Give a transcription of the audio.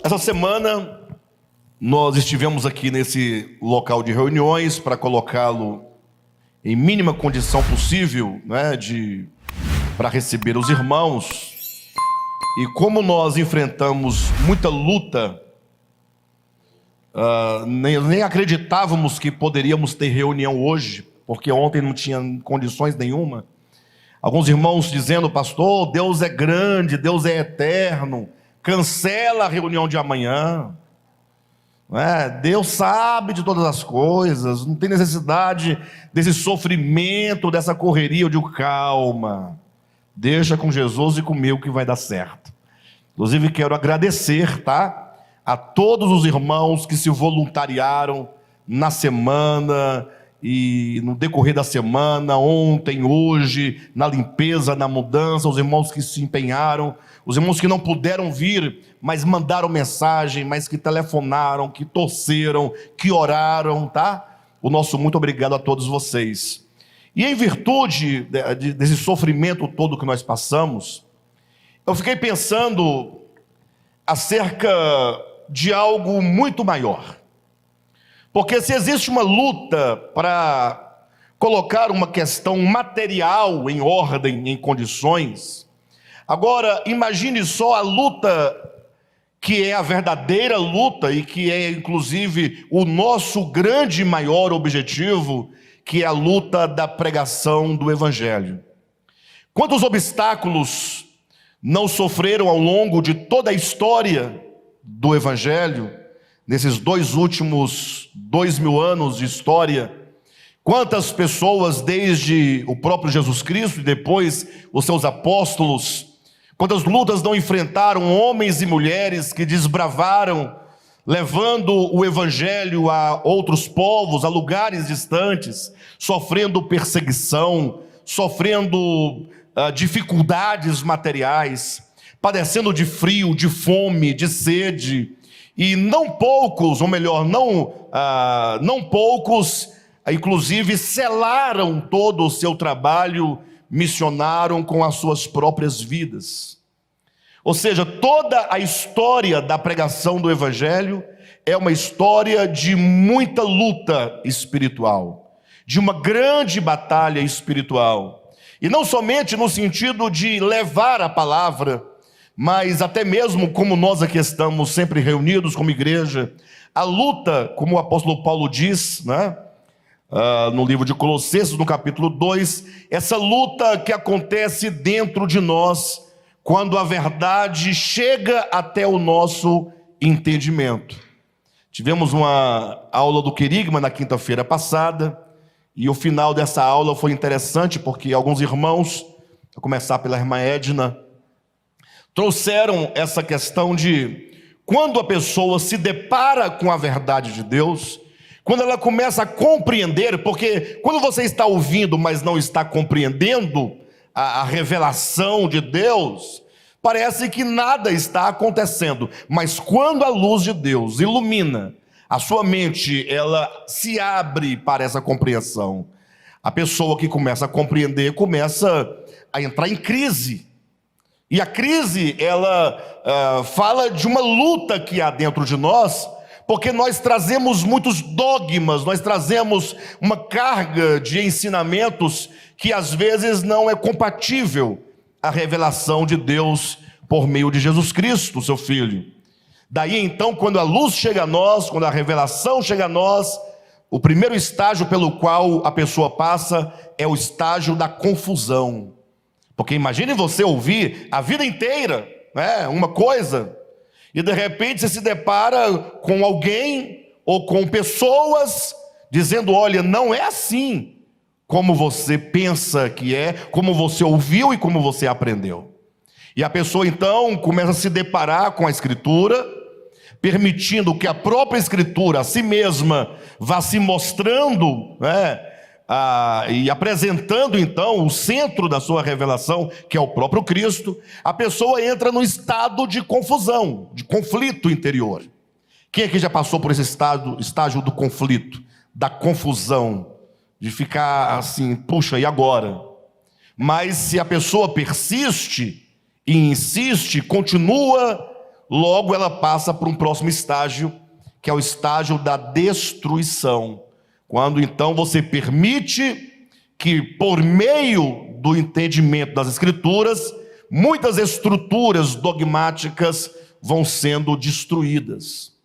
Essa semana nós estivemos aqui nesse local de reuniões para colocá-lo em mínima condição possível, né, para receber os irmãos. E como nós enfrentamos muita luta, nem acreditávamos que poderíamos ter reunião hoje, porque ontem não tinha condições nenhuma. Alguns irmãos dizendo: pastor, Deus é grande, Deus é eterno, cancela a reunião de amanhã. Deus sabe de todas as coisas, não tem necessidade desse sofrimento, dessa correria. Eu digo: calma, deixa com Jesus e comigo que vai dar certo. Inclusive quero agradecer, a todos os irmãos que se voluntariaram na semana e no decorrer da semana, ontem, hoje, na limpeza, na mudança, os irmãos que se empenharam, os irmãos que não puderam vir, mas mandaram mensagem, mas que telefonaram, que torceram, que oraram, O nosso muito obrigado a todos vocês. E em virtude desse sofrimento todo que nós passamos, eu fiquei pensando acerca de algo muito maior. Porque se existe uma luta para colocar uma questão material em ordem, em condições, agora imagine só a luta que é a verdadeira luta e que é inclusive o nosso grande e maior objetivo, que é a luta da pregação do Evangelho. Quantos obstáculos não sofreram ao longo de toda a história do Evangelho, nesses últimos 2000 anos de história? Quantas pessoas, desde o próprio Jesus Cristo e depois os seus apóstolos, quantas lutas não enfrentaram homens e mulheres que desbravaram, levando o Evangelho a outros povos, a lugares distantes, sofrendo perseguição, sofrendo dificuldades materiais, padecendo de frio, de fome, de sede. E não poucos, ou melhor, não poucos, inclusive selaram todo o seu trabalho missionário com as suas próprias vidas. Ou seja, toda a história da pregação do Evangelho é uma história de muita luta espiritual, de uma grande batalha espiritual. E não somente no sentido de levar a palavra, mas até mesmo como nós aqui estamos sempre reunidos como igreja, a luta, como o apóstolo Paulo diz, no livro de Colossenses, no capítulo 2, essa luta que acontece dentro de nós, quando a verdade chega até o nosso entendimento. Tivemos uma aula do querigma na quinta-feira passada, e o final dessa aula foi interessante, porque alguns irmãos, a começar pela irmã Edna, trouxeram essa questão de quando a pessoa se depara com a verdade de Deus, quando ela começa a compreender, porque quando você está ouvindo, mas não está compreendendo a revelação de Deus, parece que nada está acontecendo. Mas quando a luz de Deus ilumina a sua mente, ela se abre para essa compreensão. A pessoa que começa a compreender começa a entrar em crise. E a crise, ela fala de uma luta que há dentro de nós, porque nós trazemos muitos dogmas, nós trazemos uma carga de ensinamentos que às vezes não é compatível à revelação de Deus por meio de Jesus Cristo, seu Filho. Daí então, quando a luz chega a nós, quando a revelação chega a nós, o primeiro estágio pelo qual a pessoa passa é o estágio da confusão. Porque imagine você ouvir a vida inteira, uma coisa, e de repente você se depara com alguém ou com pessoas dizendo: olha, não é assim como você pensa que é, como você ouviu e como você aprendeu. E a pessoa então começa a se deparar com a Escritura, permitindo que a própria Escritura a si mesma vá se mostrando, e apresentando então o centro da sua revelação, que é o próprio Cristo. A pessoa entra no estado de confusão, de conflito interior. Quem aqui já passou por esse estágio do conflito, da confusão, de ficar assim, puxa, e agora? Mas se a pessoa persiste e insiste, continua logo ela passa para um próximo estágio, que é o estágio da destruição. Quando então você permite que, por meio do entendimento das Escrituras, muitas estruturas dogmáticas vão sendo destruídas.